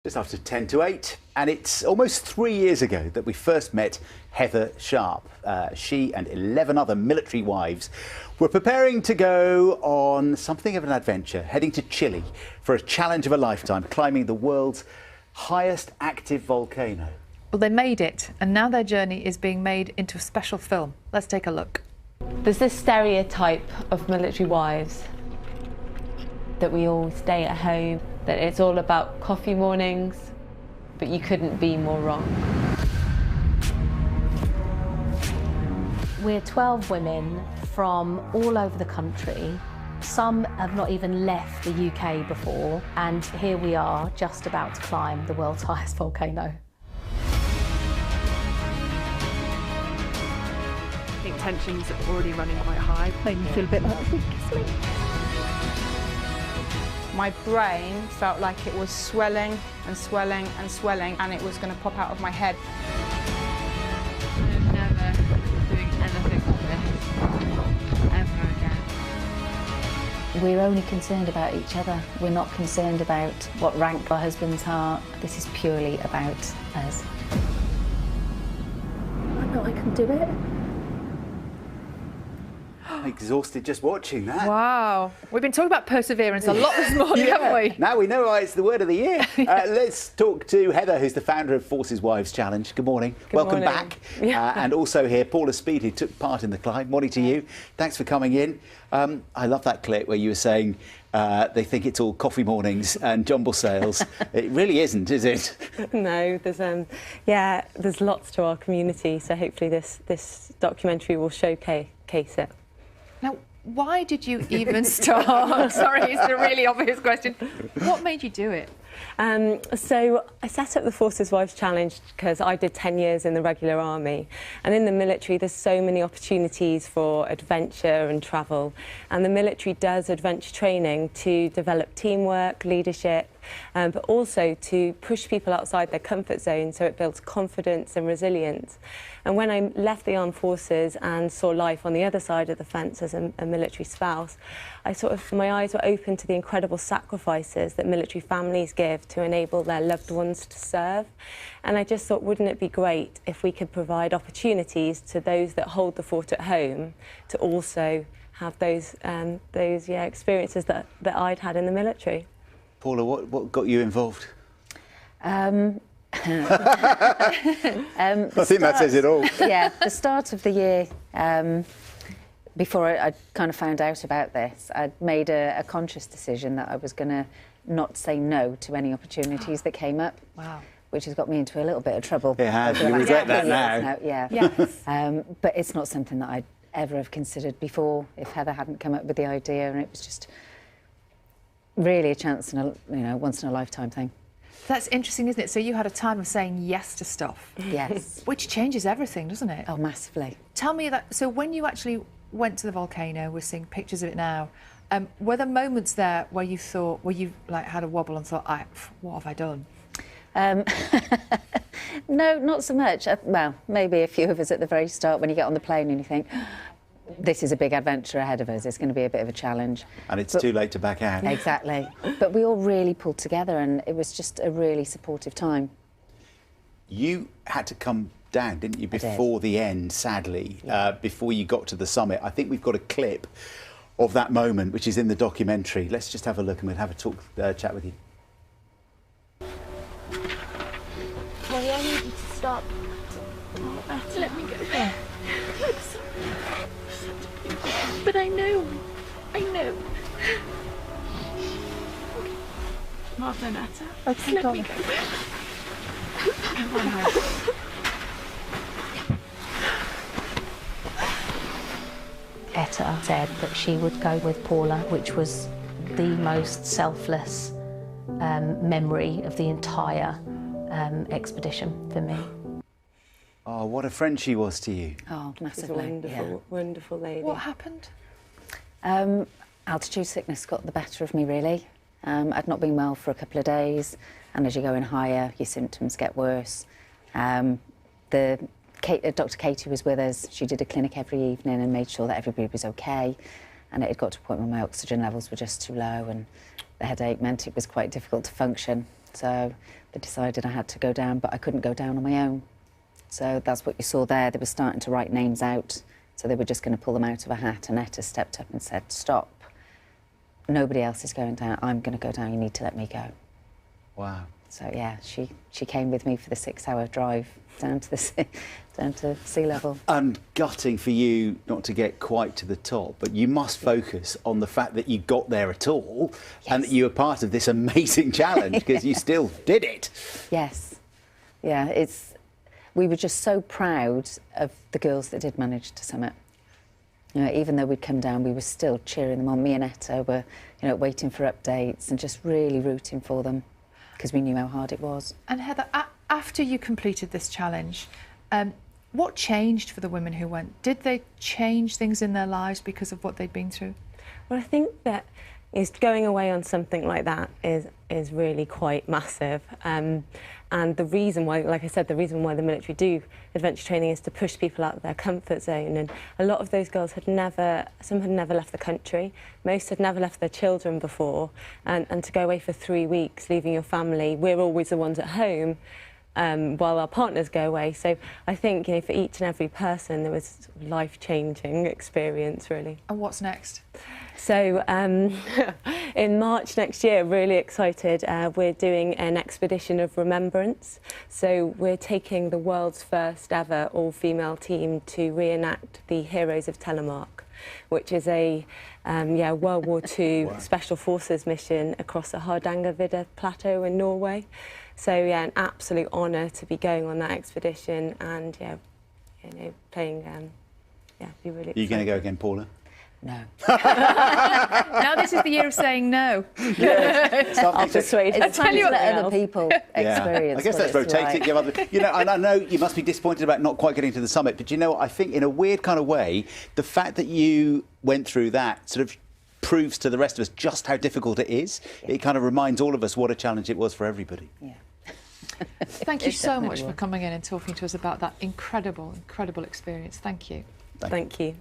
Just after 10 to 8, and it's almost 3 years ago that we first met Heather Sharp. She and 11 other military wives were preparing to go on something of an adventure, heading to Chile for a challenge of a lifetime, climbing the world's highest active volcano. Well, they made it, and now their journey is being made into a special film. Let's take a look. There's this stereotype of military wives that we all stay at home, that it's all about coffee mornings, but you couldn't be more wrong. We're 12 women from all over the country. Some have not even left the UK before, and here we are just about to climb the world's highest volcano. I think tensions are already running quite high. Made me feel a bit like a weak sleep. My brain felt like it was swelling and swelling and swelling, and it was going to pop out of my head. I'm never doing anything like this ever again. We're only concerned about each other. We're not concerned about what rank our husbands are. This is purely about us. I know I can do it. Exhausted just watching that. Wow. We've been talking about perseverance a lot this morning, haven't we? Now we know why it's the word of the year. Let's talk to Heather, who's the founder of Forces Wives Challenge. Good morning. Welcome morning. back. And also here, Paula Speed, who took part in the climb. Morning to you. Thanks for coming in. I love that clip where you were saying they think it's all coffee mornings and jumble sales. It really isn't, is it? No, there's lots to our community, so hopefully this documentary will showcase it. Now, why did you even start? Sorry, it's a really obvious question. What made you do it? So I set up the Forces Wives Challenge because I did 10 years in the regular army, and in the military there's so many opportunities for adventure and travel, and the military does adventure training to develop teamwork, leadership, but also to push people outside their comfort zone, so it builds confidence and resilience. And when I left the armed forces and saw life on the other side of the fence as a military spouse, my eyes were open to the incredible sacrifices that military families give to enable their loved ones to serve. And I just thought, wouldn't it be great if we could provide opportunities to those that hold the fort at home to also have those experiences that I'd had in the military. Paula, what got you involved? I think that says it all. Yeah, the start of the year, before I kind of found out about this, I'd made a conscious decision that I was going to not say no to any opportunities that came up. Wow. Which has got me into a little bit of trouble. It has. You regret that now. Yeah. Yes. But it's not something that I'd ever have considered before if Heather hadn't come up with the idea, and it was just really a chance and once in a lifetime thing. That's interesting, isn't it? So you had a time of saying yes to stuff. Yes. Which changes everything, doesn't it? Oh, massively. Tell me that. So when you actually went to the volcano, we're seeing pictures of it now. Were there moments there where you like had a wobble and thought, what have I done? No, not so much. Well, maybe a few of us at the very start when you get on the plane and you think, this is a big adventure ahead of us. It's going to be a bit of a challenge. And it's too late to back out. Exactly. But we all really pulled together, and it was just a really supportive time. You had to come down, didn't you, before the end, sadly, before you got to the summit. I think we've got a clip of that moment, which is in the documentary. Let's just have a look and we'll have a chat with you. Well, I need you to stop. Let me go there. I'm sorry. But I know. Martha, Okay, let me go. Come on, Heather. Etta said that she would go with Paula, which was the most selfless memory of the entire expedition for me. Oh, what a friend she was to you. Oh, She's a massively. wonderful lady. What happened? Altitude sickness got the better of me, really. I'd not been well for a couple of days, and as you're going higher, your symptoms get worse. Dr. Katie was with us. She did a clinic every evening and made sure that everybody was okay. And it had got to a point where my oxygen levels were just too low, and the headache meant it was quite difficult to function. So they decided I had to go down, but I couldn't go down on my own. So that's what you saw there. They were starting to write names out. So they were just going to pull them out of a hat, and Etta stepped up and said, stop. Nobody else is going down. I'm going to go down. You need to let me go. Wow. So yeah, she came with me for the 6-hour drive down to sea level. And gutting for you not to get quite to the top, but you must focus on the fact that you got there at all, and that you were part of this amazing challenge, because you still did it. Yes. Yeah, we were just so proud of the girls that did manage to summit. You know, even though we'd come down, we were still cheering them on. Me and Etta were, you know, waiting for updates and just really rooting for them, because we knew how hard it was. And Heather, after you completed this challenge, what changed for the women who went? Did they change things in their lives because of what they'd been through? Well, I think that going away on something like that is really quite massive. And the reason why, like I said, the reason why the military do adventure training is to push people out of their comfort zone. And a lot of those girls some had never left the country. Most had never left their children before. And to go away for 3 weeks, leaving your family, we're always the ones at home while our partners go away. So I think, you know, for each and every person, there was a life-changing experience, really. And what's next? So in March next year, really excited, we're doing an expedition of remembrance. So we're taking the world's first ever all-female team to reenact the Heroes of Telemark, which is a World War II Special Forces mission across the Hardangervidda Plateau in Norway. So yeah, an absolute honour to be going on that expedition, and yeah, you know, playing. Be really. Are you going to go again, Paula? No. Now this is the year of saying no. I'll persuade It's time to let other people experience. I guess what that's it's rotating. like. Give other, you know, and I know you must be disappointed about not quite getting to the summit, but you know what? I think in a weird kind of way, the fact that you went through that sort of proves to the rest of us just how difficult it is. Yeah. It kind of reminds all of us what a challenge it was for everybody. Yeah. Thank you so much for coming in and talking to us about that incredible, incredible experience. Thank you. Thank you.